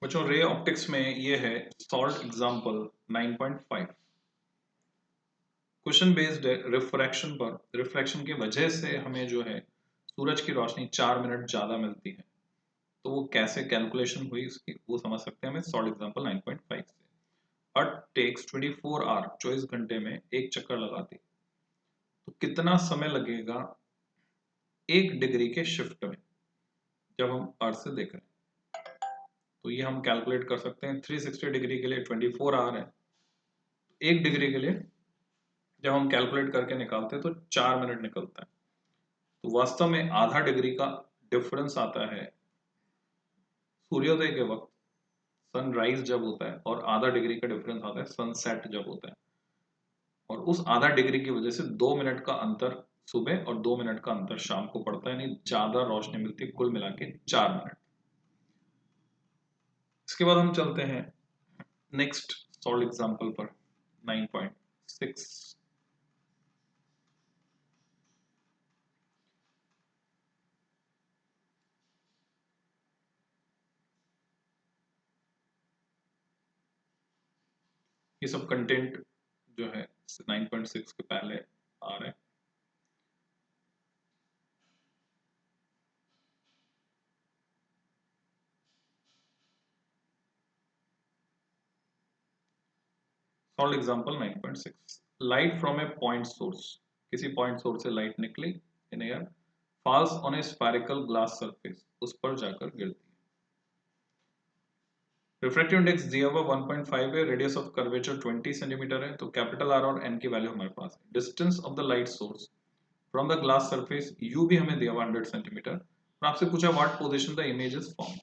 बच्चों ray optics में ये है solve example 9.5। Question based refraction पर रिफ्रैक्शन की वजह से हमें जो है सूरज की रोशनी 4 मिनट ज्यादा मिलती है। तो वो कैसे कैलकुलेशन हुई उसकी वो समझ सकते हैं हमें सॉल्व एग्जांपल 9.5 से। अर्थ टेक्स 24 आवर 24 घंटे में एक चक्कर लगाती, तो कितना समय लगेगा 1 डिग्री के शिफ्ट में जब हम अर्थ से देख रहे हैं। तो ये हम कैलकुलेट कर सकते हैं। 360 डिग्री के लिए 24 आवर है, 1 डिग्री के लिए जब हम कैलकुलेट करके निकालते हैं तो 4 मिनट निकलता है। तो वास्तव में आधा डिग्री का डिफरेंस आता है सूर्योदय के वक्त, सनराइज जब होता है, और आधा डिग्री का डिफरेंस आता है सनसेट जब होता है। और उस आधा डिग्री की वजह से 2 मिनट का अंतर सुबह और 2 मिनट का अंतर शाम को पड़ता है, यानी ज्यादा रोशनी मिलती है, कुल मिला के 4 मिनट। इसके बाद हम चलते हैं नेक्स्ट सॉल्व एग्जांपल पर 9.6। ये सब कंटेंट जो है 9.6 के पहले आ रहे हैं। Solve example 9.6। Light from A point source, किसी पॉइंट सोर्स से लाइट निकली in air, falls on A spherical glass surface, उस पर जाकर गिरती है। रिफ्रैक्टिव इंडेक्स दिया हुआ 1.5 है, रेडियस ऑफ कर्वेचर 20 सेंटीमीटर है। तो कैपिटल आर और एन की वैल्यू हमारे पास है। Distance of the light source from the glass surface, you भी हमें दिया हुआ 100 सेंटीमीटर, और आपसे पूछा what position the image is form.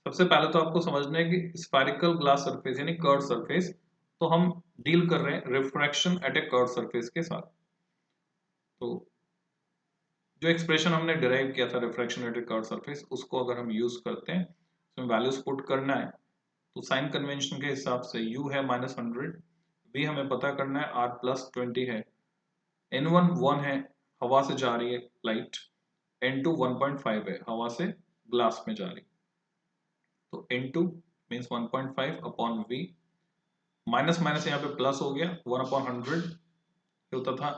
सबसे पहले तो आपको समझना है कि स्फेरिकल ग्लास सरफेस यानी कर्व सरफेस, तो हम डील कर रहे हैं refraction at A curve surface के साथ। तो जो एक्सप्रेशन हमने डिराइव किया था refraction at A curve surface, उसको अगर हम यूज करते हैं, उसमें वैल्यूज पुट करना है, तो साइन कन्वेंशन के हिसाब से u है -100, v हमें पता करना है r+20 है, n1 1 है, हवा से जा रही है लाइट, n2 1.5 है, हवा से ग्लास में जा रही। तो n2 means 1.5 upon v, minus minus यहाँ पे प्लस हो गया, 1/100 होता था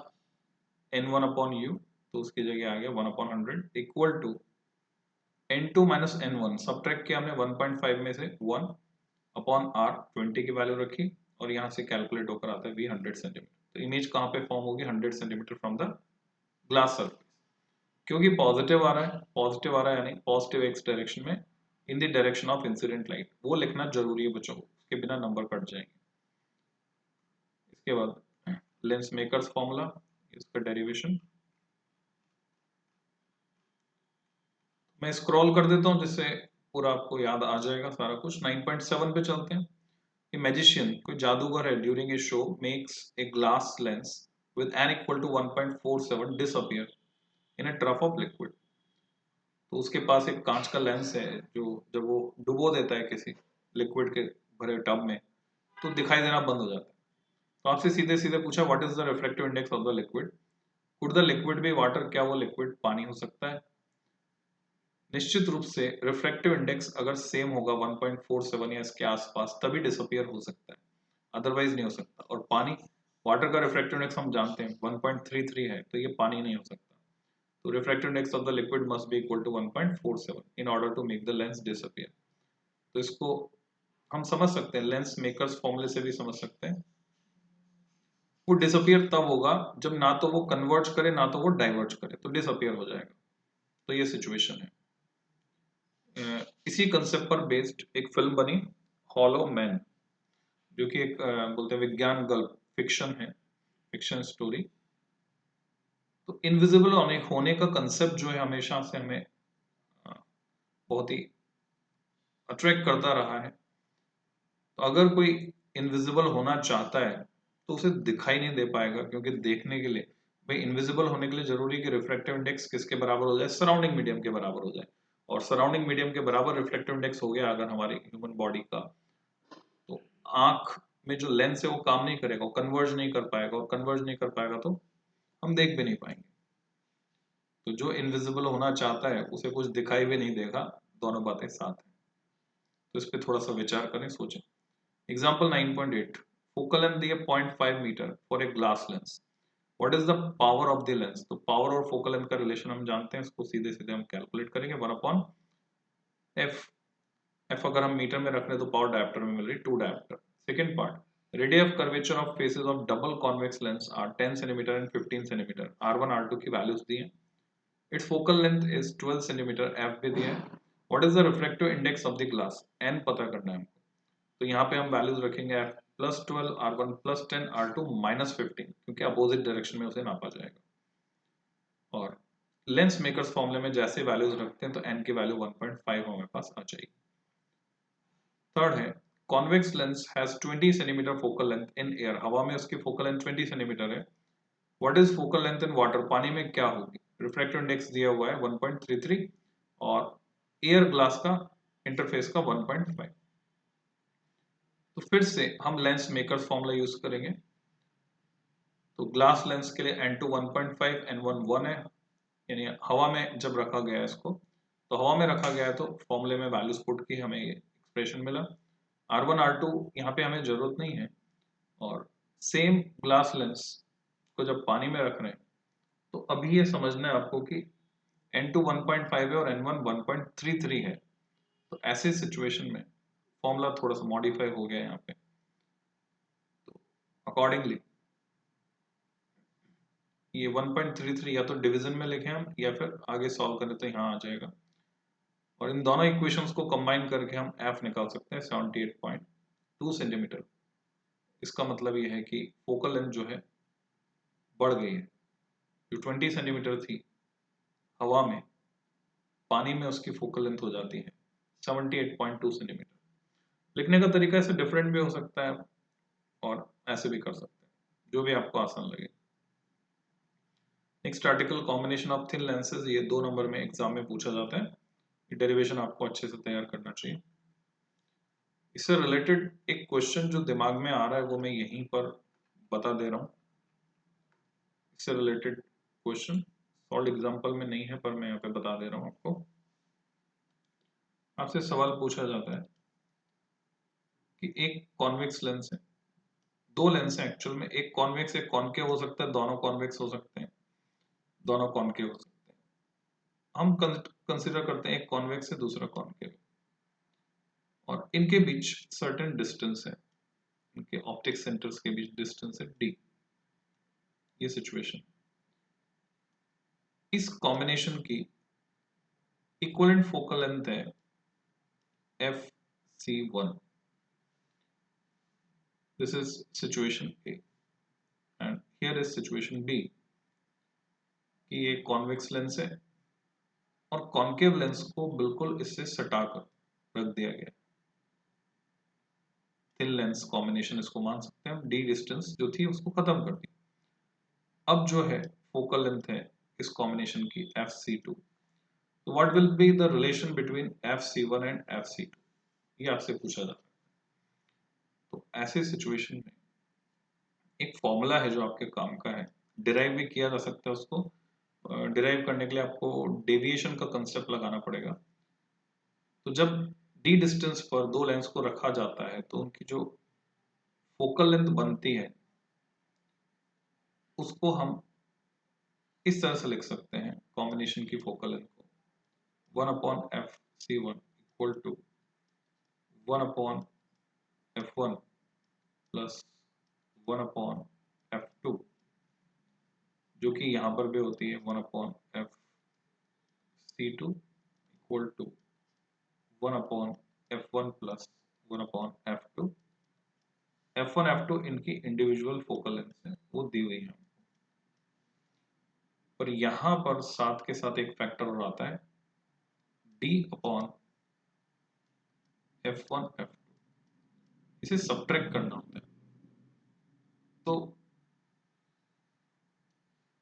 n1 अपॉन u, तो उसकी जगह आ गया 1/100 equal to n2 minus n1, subtract किया हमने 1.5 में से 1 अपॉन r, 20 की वैल्यू रखी, और यहाँ से कैलकुलेट होकर आता है v 100 सेंटीमीटर। तो इमेज कहाँ पे फॉर्म होगी? 100 centimetre from the glass surface. क्योंकि पॉजिटिव आ रहा है, पॉजिटिव आ रहा है यानी पॉजिटिव एक्स डायरेक्शन में in the direction of incident light, वो लिखना जरूरी है बच्चों को, उसके बिना नंबर कट जाएंगे। इसके बाद लेंस मेकर्स फॉर्मूला, इसका डेरिवेशन मैं स्क्रॉल कर देता हूँ जिससे पूरा आपको याद आ जाएगा सारा कुछ। 9.7 पे चलते हैं। A magician, कोई जादूगर है, during a show makes a glass lens with n equal to 1.47 disappear in a trough of liquid। तो उसके पास एक कांच का लेंस है जो जब वो डुबो देता है किसी लिक्विड के भरे टब में, तो दिखाई देना बंद हो जाता है। तो आपसे सीधे सीधे पूछा what is the refractive index of the liquid. Could the liquid be water, क्या वो लिक्विड पानी हो सकता है? निश्चित रूप से रिफ्रैक्टिव इंडेक्स अगर सेम होगा 1.47 या इसके आसपास, तभी डिसअपियर हो सकता है, अदरवाइज नहीं हो सकता। और पानी, वाटर का रिफ्रैक्टिव इंडेक्स हम जानते हैं 1.33 है, तो ये पानी नहीं हो सकता। तो refractive index of the liquid must be equal to 1.47 in order to make the lens disappear. तो इसको हम समझ सकते हैं, लेंस मेकर्स फॉर्मूले से भी समझ सकते हैं। वो डिसअपियर तब होगा जब ना तो वो कन्वर्ज करे ना तो वो डाइवर्ज करे, तो डिसअपियर हो जाएगा। तो ये सिचुएशन है। इसी कंसेप्ट पर बेस्ड एक फिल्म बनी हॉलो मैन, जो कि एक बोलते हैं विज्ञान गल्प फिक्शन है, फिक्शन स्टोरी। तो इनविजिबल होने का कंसेप्ट जो है हमेशा से हमें बहुत ही अट्रैक्ट करता रहा है। तो अगर कोई इनविजिबल होना चाहता है तो उसे दिखाई नहीं दे पाएगा, क्योंकि देखने के लिए भाई इनविजिबल होने के लिए जरूरी है कि रिफ्रैक्टिव इंडेक्स किसके बराबर हो जाए? सराउंडिंग मीडियम के बराबर हो जाए। और सराउंडिंग मीडियम के बराबर रिफ्लेक्टिव इंडेक्स हो गया अगर हमारे ह्यूमन बॉडी का, तो आंख में जो लेंस है वो काम नहीं करेगा, वो कन्वर्ज नहीं कर पाएगा, और कन्वर्ज नहीं कर पाएगा तो हम देख भी नहीं पाएंगे। तो जो इनविजिबल होना चाहता है उसे कुछ दिखाई भी नहीं देगा, दोनों बातें साथ हैं। तो इस पर थोड़ा सा विचार करें, सोचें। एग्जाम्पल 9.8, फोकल लेंथ दी है 0.5 metre for a glass lens. What is the power of the lens? तो पावर और फोकल लेंथ का रिलेशन हम जानते हैं, इसको सीधे सीधे हम कैलकुलेट करेंगे 1/f। एफ अगर हम मीटर में रख रहे हैं तो पावर डायप्टर में मिल रही 2 dioptre. Second part, radius curvature of faces of double convex lens are 10 centimetre and 15 centimetre. R1 R2 की वैल्यूज दी हैं। Its focal length is 12 centimetre, F भी दिया है। What is the refractive index of the glass? n पता करना है हमको। तो यहाँ पे हम वैल्यूज रखेंगे f +12, R1 +10, R2 -15, क्योंकि अपोजिट डायरेक्शन में उसे नापा जाएगा। और लेंस मेकर्स फॉर्मूले में जैसे वैल्यूज रखते हैं तो n की वैल्यू 1.5 हमारे पास आ जाएगी। थर्ड है, convex lens has 20 centimetre focal length in air. हवा में उसकी फोकल लेंथ 20 सेंटीमीटर है। What is focal length in water? पानी में क्या होगी? रिफ्रैक्टिव इंडेक्स दिया हुआ है 1.33 और एयर ग्लास का इंटरफेस का 1.5। तो फिर से हम लेंस मेकर्स फॉर्मूला यूज करेंगे। तो ग्लास लेंस के लिए n2 1.5, n1 1 है, यानी हवा में जब रखा गया है इसको, तो हवा में रखा गया है तो फॉर्मूले में वैल्यूज पुट की हमें ये एक्सप्रेशन मिला। R1 R2 यहाँ पे हमें जरूरत नहीं है। और सेम ग्लास लेंस को जब पानी में रख रहे हैं तो अभी ये समझना है आपको कि n2 1.5 है और n1 1.33 है। तो ऐसे सिचुएशन में फॉर्मूला थोड़ा सा मॉडिफाई हो गया यहाँ पे। तो अकॉर्डिंगली ये 1.33 या तो डिवीजन में लिखें हम या फिर आगे सॉल्व करें तो यहाँ आ जाएगा। और इन दोनों इक्वेशंस को कंबाइन करके हम f निकाल सकते हैं 78.2 सेंटीमीटर। इसका मतलब ये है कि फोकल लेंथ जो है बढ़ गई है। जो 20 सेंटीमीटर थी हवा में, पानी में उसकी फोकल लेंथ हो जाती है 78.2 सेंटीमीटर। लिखने का तरीका ऐसे डिफरेंट भी हो सकता है और ऐसे भी कर सकते हैं, जो भी आपको आसान लगे। Next article, combination of thin lenses. ये 2 नंबर में एग्जाम में पूछा जाता है। डेरिवेशन आपको अच्छे से तैयार करना चाहिए। इससे रिलेटेड एक क्वेश्चन जो दिमाग में आ रहा है वो मैं यहीं पर बता दे रहा हूँ। इससे रिलेटेड क्वेश्चन सॉल्व एग्जाम्पल में नहीं है पर मैं यहाँ पे बता दे रहा हूँ आपको। आपसे सवाल पूछा जाता है कि एक कॉन्वेक्स लेंस है, 2 लेंस है एक्चुअल में, एक कॉन्वेक्स एक कॉनकेव हो सकता है, दोनों कॉन्वेक्स हो सकते हैं, दोनों कॉनकेव हो सकते हैं। हम कंसिडर करते हैं एक कॉन्वेक्स है दूसरा कॉनकेव और इनके बीच सर्टेन डिस्टेंस है, इनके ऑप्टिक सेंटर्स के बीच डिस्टेंस है d। ये सिचुएशन, इस कॉम्बिनेशन की इक्विवेलेंट फोकल लेंथ है FC1। This is situation A and here is situation B कि ये कॉन्वेक्स लेंस है और कॉनकेव लेंस को बिल्कुल इससे सटाकर रख दिया गया। थिन लेंस कॉम्बिनेशन इसको मान सकते हैं हम, d डिस्टेंस जो थी उसको खत्म कर दी। अब जो है फोकल लेंथ है इस कॉम्बिनेशन की FC2। तो what will be the relation between FC1 and FC2? ये आपसे पूछा जाता है। तो ऐसे सिचुएशन में एक फॉर्मूला है जो आपके काम का है, डिराइव भी किया जा सकता है उसको। डिराइव करने के लिए आपको डेविएशन का कंसेप्ट लगाना पड़ेगा। तो जब d डिस्टेंस पर 2 लेंस को रखा जाता है तो उनकी जो फोकल लेंथ बनती है उसको हम इस तरह से लिख सकते हैं, कॉम्बिनेशन की फोकल लेंथ को 1/FC1 equal to 1/F1 plus 1/F2, जो कि यहाँ पर भी होती है 1/FC2 equal to 1/F1 plus 1/F2। F1 F2 इनकी इंडिविजुअल फोकल लेंथ है, वो दी हुई है। पर यहाँ पर साथ के साथ एक फैक्टर और आता है D/F1 F2, इसे सब्ट्रैक्ट करना होता है। तो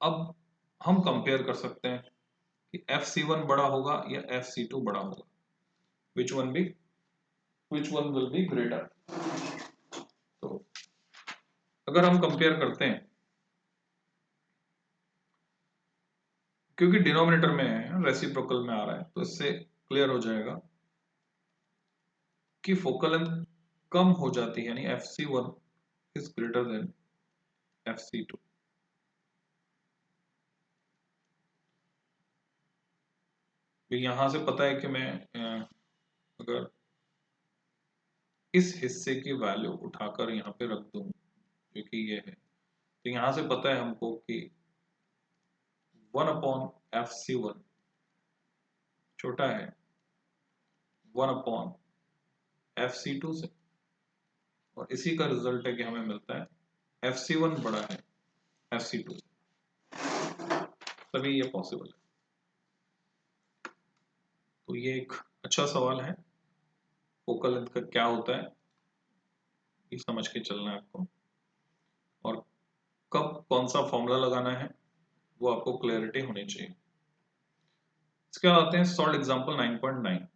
अब हम कंपेयर कर सकते हैं कि FC1 बड़ा होगा या FC2 बड़ा होगा, which one will be greater। तो अगर हम कंपेयर करते हैं, क्योंकि डिनोमिनेटर में है रेसिप्रोकल में आ रहा है, तो इससे क्लियर हो जाएगा उसकी फोकल लेंथ कम हो जाती है, यानी FC1 is greater than FC2। तो यहां से पता है कि मैं अगर इस हिस्से की वैल्यू उठाकर यहाँ पे रख दूं जो कि ये है, तो यहां से पता है हमको कि 1/FC1 छोटा है 1/FC2 से, और इसी का रिजल्ट है कि हमें मिलता है FC1 बड़ा है FC2 से। तभी ये पॉसिबल है। तो ये एक अच्छा सवाल है, फोकल लेंथ का क्या होता है ये समझ के चलना है आपको, और कब कौन सा फॉर्मूला लगाना है वो आपको क्लैरिटी होनी चाहिए। इसके बाद आते हैं solve example 9.9।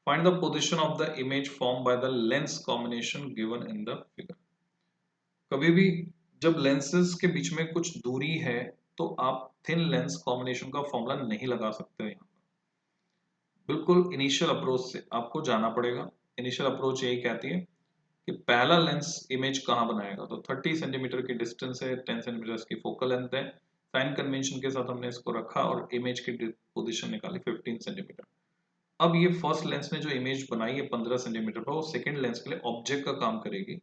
Find the position of the image form by the lens combination given in the figure. कभी भी जब लेंसेज के बीच में कुछ दूरी है तो आप थिन लेंस कॉम्बिनेशन का फॉर्मूला नहीं लगा सकते यहाँ। बिल्कुल इनिशियल अप्रोच से आपको जाना पड़ेगा। इनिशियल अप्रोच यही कहती है कि पहला लेंस इमेज कहाँ बनाएगा, तो 30 सेंटीमीटर की डिस्टेंस है, 10 सेंटीमीटर इसकी फोकल लेंथ है, साइन कन्वेंशन के साथ हमने इसको रखा और इमेज की पोजीशन निकाली 15 सेंटीमीटर। अब ये फर्स्ट लेंस ने जो इमेज बनाई है 15 सेंटीमीटर पर, वो सेकंड लेंस के लिए ऑब्जेक्ट का काम करेगी,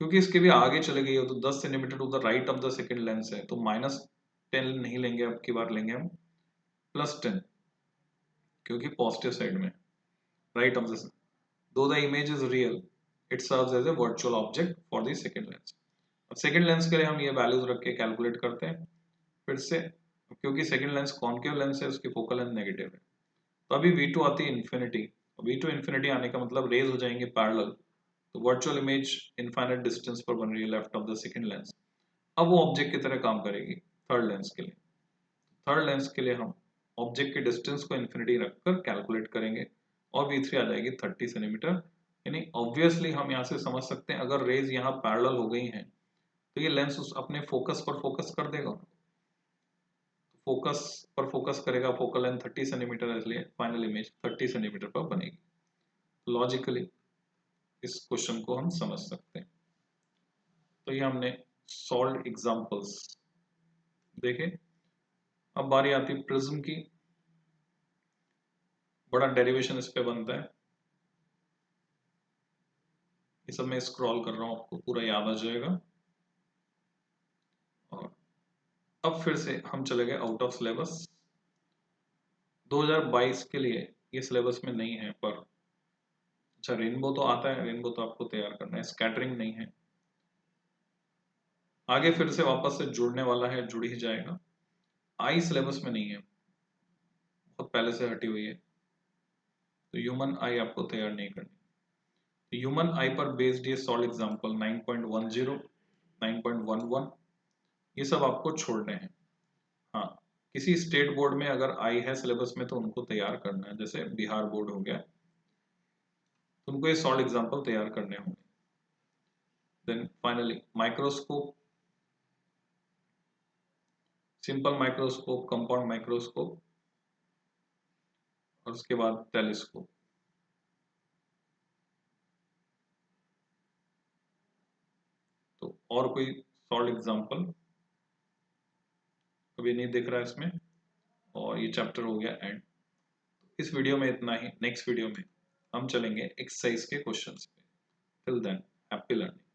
क्योंकि इसके भी आगे चले गई हो तो 10 centimetre to the right of the second lens है, तो -10 नहीं लेंगे, अब की बार लेंगे हम +10, क्योंकि पॉजिटिव साइड में right of the, though the image is real it serves as a virtual object for the second lens। अब सेकंड लेंस के लिए हम ये वैल्यूज रख के कैलकुलेट करते हैं फिर से, क्योंकि सेकंड लेंस कॉन्केव लेंस है उसकी फोकल लेंथ नेगेटिव है, तो अभी V2 आती है इन्फिनिटी। V2 इन्फिनिटी आने का मतलब रेज हो जाएंगे पैरेलल, तो वर्चुअल इमेज इनफाइनाइट डिस्टेंस पर बन रही है left of the second lens. अब वो ऑब्जेक्ट की तरह काम करेगी थर्ड लेंस के लिए। थर्ड लेंस के लिए हम ऑब्जेक्ट के डिस्टेंस को इन्फिनिटी रखकर कैलकुलेट करेंगे और V3 आ जाएगी 30 सेंटीमीटर। यानी ऑब्वियसली हम यहाँ से समझ सकते हैं अगर रेज यहाँ पैरेलल हो गई हैं तो ये लेंस उस अपने फोकस पर फोकस कर देगा, फोकस पर फोकस करेगा, फोकल लेंथ 30 सेंटीमीटर है इसलिए फाइनल इमेज 30 सेंटीमीटर पर बनेगी। लॉजिकली इस क्वेश्चन को हम समझ सकते हैं। तो ये हमने सॉल्व एग्जांपल्स देखे। अब बारी आती है प्रिज्म की। बड़ा डेरिवेशन इस पे बनता है, ये सब मैं स्क्रॉल कर रहा हूँ, आपको पूरा याद आ जाएगा। और अब फिर से हम चले गए आउट ऑफ सिलेबस। 2022 के लिए ये सिलेबस में नहीं है, पर अच्छा रेनबो तो आता है, रेनबो तो आपको तैयार करना है, स्कैटरिंग नहीं है। आगे फिर से वापस से जुड़ने वाला है, जुड़ ही जाएगा। आई सिलेबस में नहीं है, बहुत पहले से हटी हुई है, तो ह्यूमन आई आपको तैयार नहीं करनी। तो ह्यूमन आई पर बेस्ड ये सॉल्व एग्जांपल 9.10, 9.11 ये सब आपको छोड़ने हैं। हाँ, किसी स्टेट बोर्ड में अगर आई है सिलेबस में तो उनको तैयार करना है, जैसे बिहार बोर्ड हो गया, तो उनको ये सॉल्व एग्जांपल तैयार करने होंगे। Then finally microscope, simple microscope, compound microscope, और उसके बाद टेलीस्कोप। तो और कोई सॉल्व एग्जांपल अभी नहीं दिख रहा है इसमें, और ये चैप्टर हो गया एंड। इस वीडियो में इतना ही, नेक्स्ट वीडियो में हम चलेंगे एक्सरसाइज के क्वेश्चंस पे। Till than happy learning.